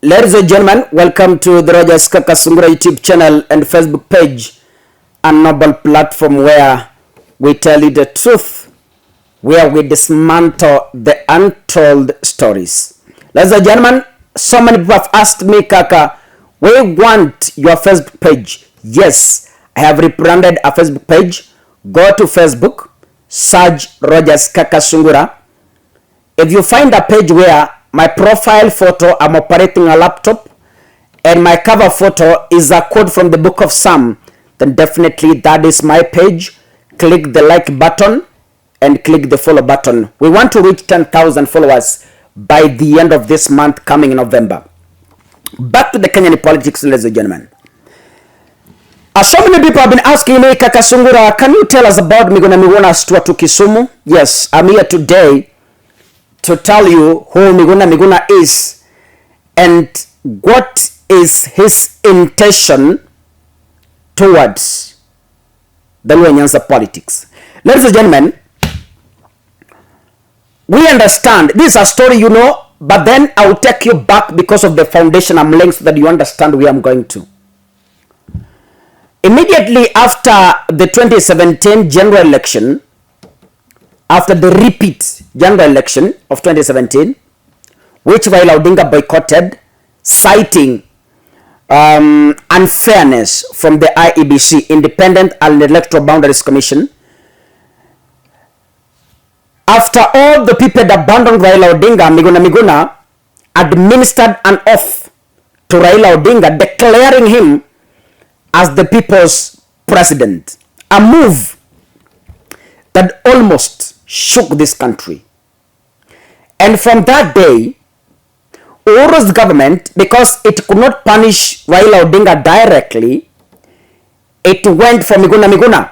Ladies and gentlemen, welcome to the Kakasungura YouTube channel and Facebook page, a noble platform where we tell you the truth, where we dismantle the untold stories. Ladies and gentlemen, so many people have asked me, Kaka, we want your Facebook page. Yes, I have rebranded a Facebook page. Go to Facebook, search Rogers Kakasungura. If you find a page where my profile photo, I'm operating a laptop, and my cover photo is a quote from the book of Psalm, then definitely that is my page. Click the like button and click the follow button. We want to reach 10,000 followers by the end of this month coming in November. Back to the Kenyan politics, ladies and gentlemen. So many people have been asking me, Kakasungura, can you tell us about Miguna Miguna's tour to Kisumu? Yes, I'm here today to tell you who Miguna Miguna is and what is his intention towards the Nyanza politics. Ladies and gentlemen, we understand this is a story you know, but then I will take you back because of the foundation I'm laying so that you understand where I'm going to. Immediately after the 2017 general election, after the repeat general election of 2017, which Raila Odinga boycotted, citing unfairness from the IEBC, Independent and Electoral Boundaries Commission, after all the people that abandoned Raila Odinga, Miguna Miguna administered an oath to Raila Odinga, declaring him as the people's president. A move that almost shook this country. And from that day, Uhuru's government, because it could not punish Raila Odinga directly, it went for Miguna Miguna.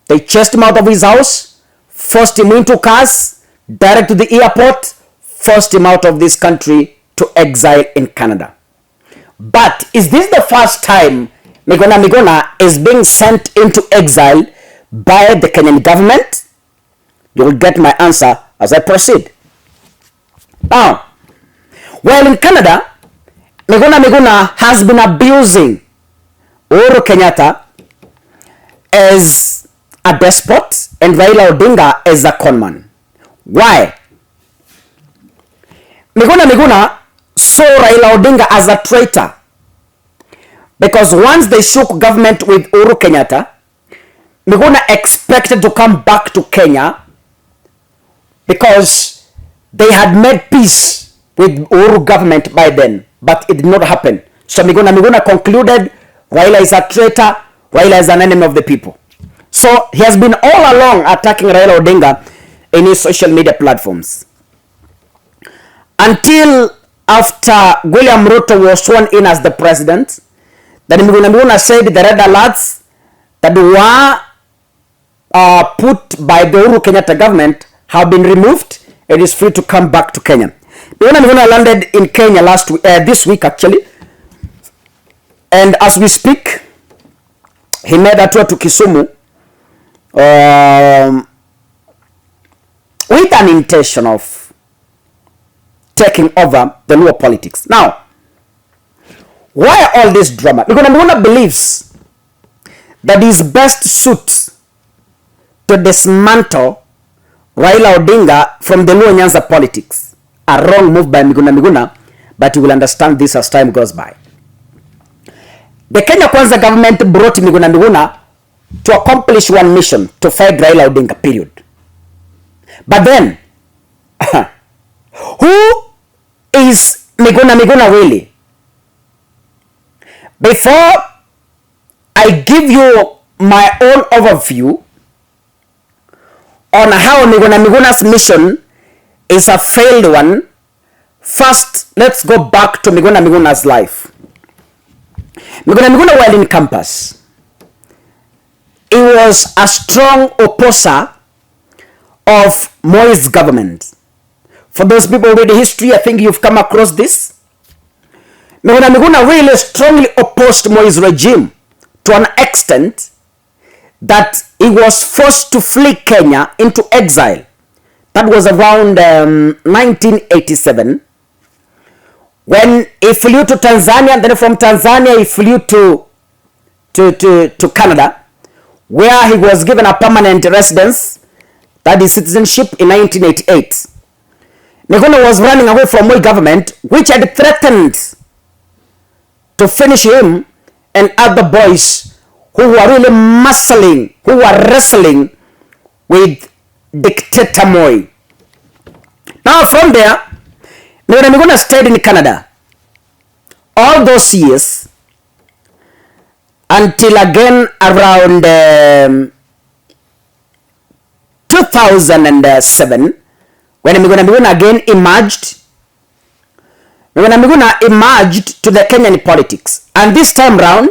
They chased him out of his house, forced him into cars, direct to the airport, forced him out of this country to exile in Canada. But is this the first time Miguna Miguna is being sent into exile by the Kenyan government? You will get my answer as I proceed. Now, while in Canada, Miguna Miguna has been abusing Uhuru Kenyatta as a despot and Raila Odinga as a conman. Why? Miguna Miguna saw Raila Odinga as a traitor, because once they shook government with Uhuru Kenyatta, Miguna expected to come back to Kenya because they had made peace with Uhuru government by then, but it did not happen. So Miguna Miguna concluded Raila is a traitor, Raila is an enemy of the people. So he has been all along attacking Raila Odinga in his social media platforms. Until after William Ruto was sworn in as the president, then Miguna Miguna said the red alerts that were put by the Uhuru Kenyatta government have been removed. It is free to come back to Kenya. Miguna Miguna landed in Kenya this week actually, and as we speak, he made a tour to Kisumu with an intention of taking over the Luo politics. Now, why all this drama? Miguna Miguna believes that his best suit to dismantle Raila Odinga from the Luo Nyanza politics. A wrong move by Miguna Miguna, but you will understand this as time goes by. The Kenya Kwanza government brought Miguna Miguna to accomplish one mission, to fight Raila Odinga, period. But then, who is Miguna Miguna really? Before I give you my own overview on how Miguna Miguna's mission is a failed one, first let's go back to Miguna Miguna's life. Miguna Miguna, while in campus, he was a strong opposer of Moi's government. For those people who read history, I think you've come across this. Miguna Miguna really strongly opposed Moi's regime to an extent that he was forced to flee Kenya into exile. That was around 1987, when he flew to Tanzania, and then from Tanzania he flew to Canada, where he was given a permanent residence, that is citizenship, in 1988. Miguna was running away from Moi government, which had threatened to finish him and other boys who were really muscling, who were wrestling with dictator Moi. Now from there, Miguna stayed in Canada all those years until again around 2007, when Miguna again emerged. Miguna emerged to the Kenyan politics, and this time round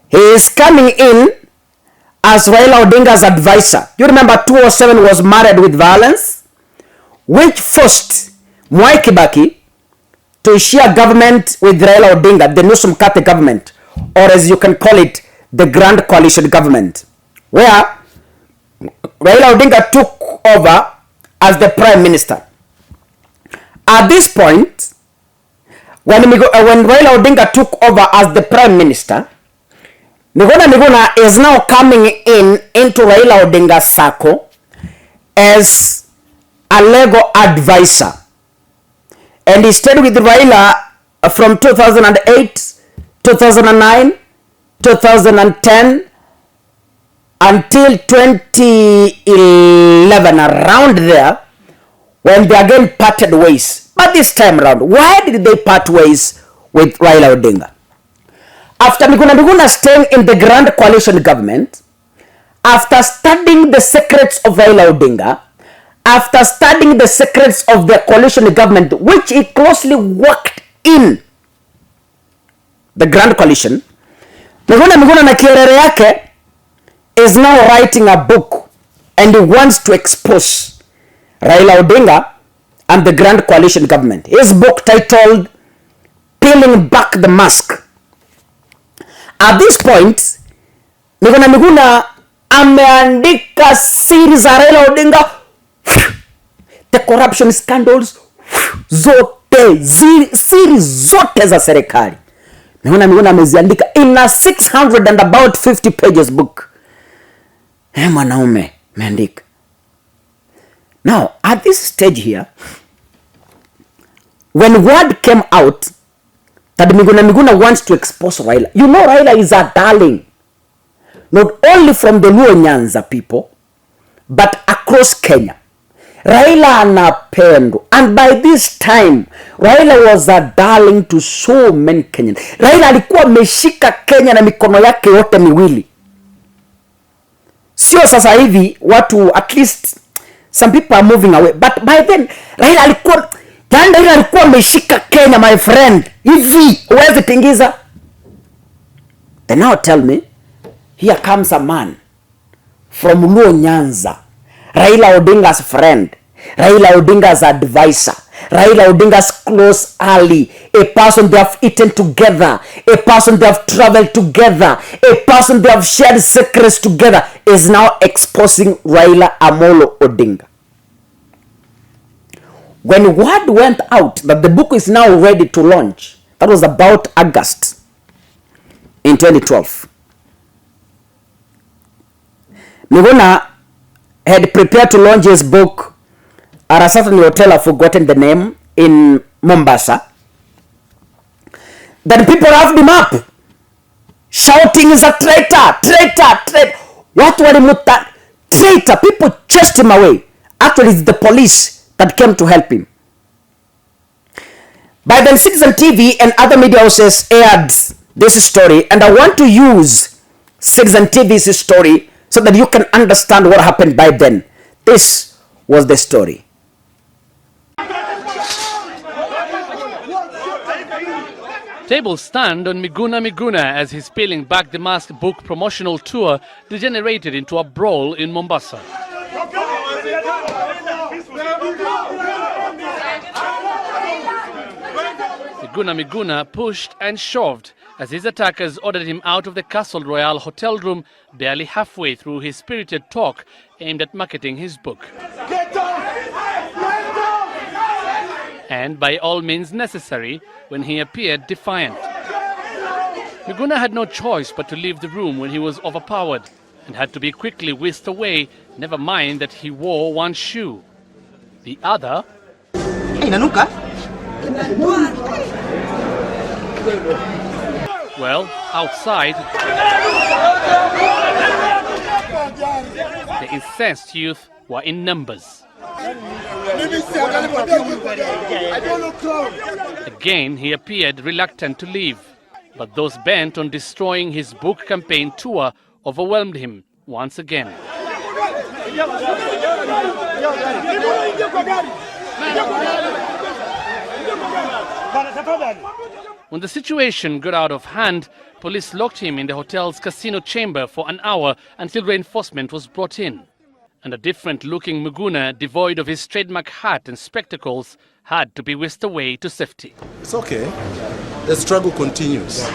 he is coming in as Raila Odinga's advisor. You remember 2007 was marred with violence, which forced Mwai Kibaki to share government with Raila Odinga, the Nusu Mkate government, or as you can call it, the Grand Coalition government, where Raila Odinga took over as the prime minister. At this point, when Raila Odinga took over as the prime minister, Miguna is now coming into Raila Odinga's circle as a legal advisor. And he stayed with Raila from 2008, 2009, 2010, until 2011, around there, when they again parted ways. But this time around, why did they part ways with Raila Odinga? After Miguna staying in the Grand Coalition government, after studying the secrets of Raila Odinga, after studying the secrets of the coalition government, which he closely worked in the Grand Coalition, Miguna na kierere yake is now writing a book, and he wants to expose Raila Odinga and the Grand Coalition government. His book titled Peeling Back the Mask. At this point, Miguna ameandika siri za Raila Odinga, the corruption scandals zote, siri zote za serikali. Miguna ameziandika in a 600 and about 50 pages book. Mwanaume meandika. Now, at this stage here, when word came out that Miguna wants to expose Raila, you know Raila is a darling, not only from the Luo Nyanza people, but across Kenya. Raila anapendwa, and by this time Raila was a darling to so many Kenyans. Raila alikuwa ameshika Kenya na mikono yake yote miwili. Sio sasa hivi watu, at least some people are moving away, but by then Raila alikuwa ameshika Kenya, my friend, hivi uweze tingiza. Then now tell me, here comes a man from Luo Nyanza, Raila Odinga's friend, Raila Odinga's advisor, Raila Odinga's close ally, a person they have eaten together, a person they have traveled together, a person they have shared secrets together, is now exposing Raila Amolo Odinga. When word went out that the book is now ready to launch, that was about August in 2012. Miguna had prepared to launch his book at a certain hotel, I've forgotten the name, in Mombasa. Then people wrapped him up, shouting, he's a traitor, traitor, traitor. What were he traitor? People chased him away. Actually, it's the police that came to help him. By then, Citizen TV and other media houses aired this story, and I want to use Citizen TV's story so that you can understand what happened by then. This was the story. Tables stand on Miguna Miguna as his Peeling Back the Mask book promotional tour degenerated into a brawl in Mombasa. Miguna Miguna pushed and shoved as his attackers ordered him out of the Castle Royal hotel room barely halfway through his spirited talk aimed at marketing his book. and by all means necessary when he appeared defiant. Miguna had no choice but to leave the room when he was overpowered and had to be quickly whisked away, never mind that he wore one shoe. The other... well, outside, the incensed youth were in numbers. Again, he appeared reluctant to leave, but those bent on destroying his book campaign tour overwhelmed him once again. When the situation got out of hand, police locked him in the hotel's casino chamber for an hour until reinforcement was brought in. And a different-looking Miguna, devoid of his trademark hat and spectacles, had to be whisked away to safety. It's okay. The struggle continues.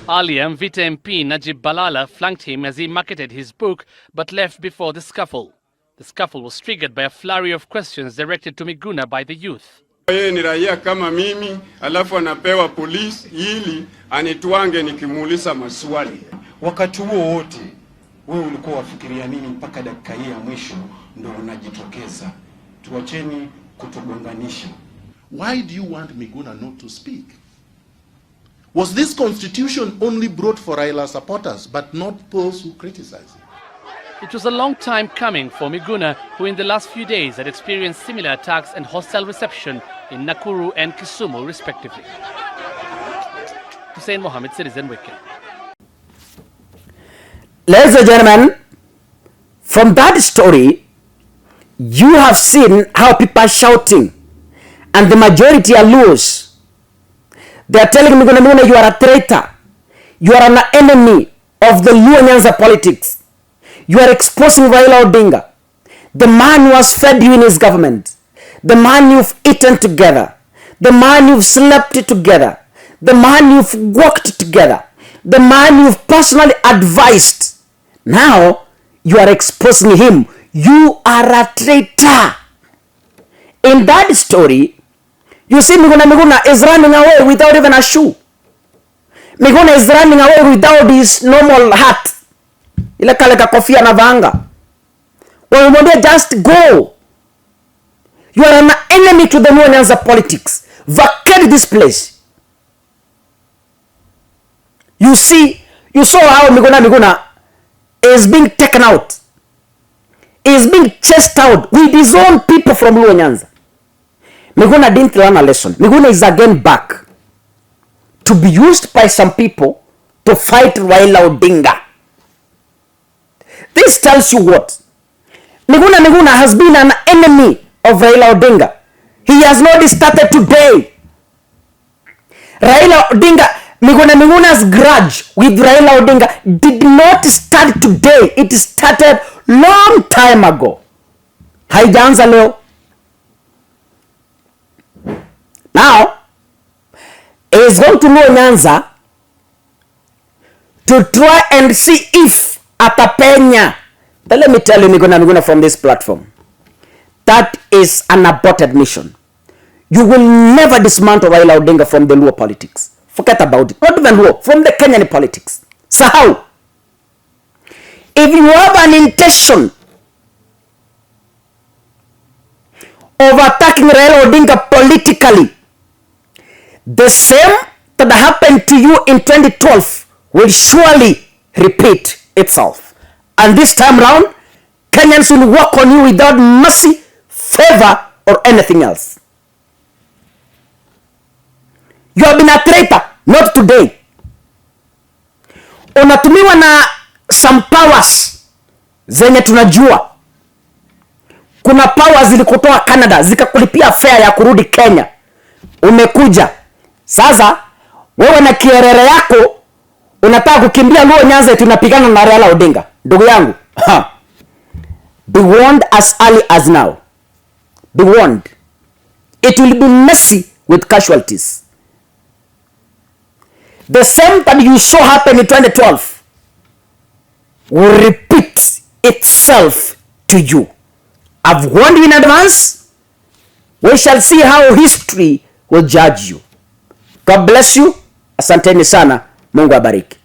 Earlier, Mvita MP Najib Balala flanked him as he marketed his book, but left before the scuffle. The scuffle was triggered by a flurry of questions directed to Miguna by the youth. Yeye ni raia kama mimi, alafu anapewa polisi ili anitwange nikimuuliza maswali. Wakati huo wote wewe ulikuwa wafikiria nini mpaka dakika hii ya mwisho ndio unajitokeza? Tuacheni kutugonganisha. Why do you want Miguna not to speak? Was this constitution only brought for Raila supporters, but not those who criticize it? It was a long time coming for Miguna, who in the last few days had experienced similar attacks and hostile reception in Nakuru and Kisumu, respectively. Hussein Mohammed, Citizen Weekend. Ladies and gentlemen, from that story, you have seen how people are shouting, and the majority are loose. They are telling Miguna Miguna, you are a traitor. You are an enemy of the Luo Nyanza politics. You are exposing Raila Odinga, the man who has fed you in his government, the man you've eaten together, the man you've slept together, the man you've worked together, the man you've personally advised. Now, you are exposing him. You are a traitor. In that story, you see Miguna Miguna is running away without even a shoe. Miguna is running away without his normal hat. Ile kale ka kofia na vanga. Wamwambia just go. You are an enemy to the Luo Nyanza politics. Vacate this place. You see, you saw how Miguna Miguna is being taken out. Is being chased out with his own people from Luo Nyanza. Miguna didn't learn a lesson. Miguna is again back to be used by some people to fight Raila Odinga. This tells you what? Miguna Miguna has been an enemy of Raila Odinga. He has not started today. Raila Odinga, Miguna Miguna's grudge with Raila Odinga did not start today. It started long time ago. Haijaanza leo. Now, he is going to Luo Nyanza to try and see if atapenya. But let me tell you, Miguna Miguna, from this platform, that is an aborted mission. You will never dismantle Raila Odinga from the Luo politics. Forget about it. Not even Luo, from the Kenyan politics. So how? If you have an intention of attacking Raila Odinga politically, the same that happened to you in 2012 will surely repeat itself. And this time round, Kenyans will walk on you without mercy, favor, or anything else. You have been a traitor, not today. Unatumiwa na some powers zenye tunajua. Kuna powers zilikutoa Canada, zikakulipia fare ya kurudi Kenya. Umekuja. Sasa, wewe na kierere yako, unataka kukimbia Luo Nyanza tunapigana na Raila Odinga. Ndugu yangu, be warned as early as now. Be warned. It will be messy with casualties. The same that you saw happen in 2012 will repeat itself to you. I've warned you in advance. We shall see how history will judge you. God bless you. Asanteni sana. Mungu abariki.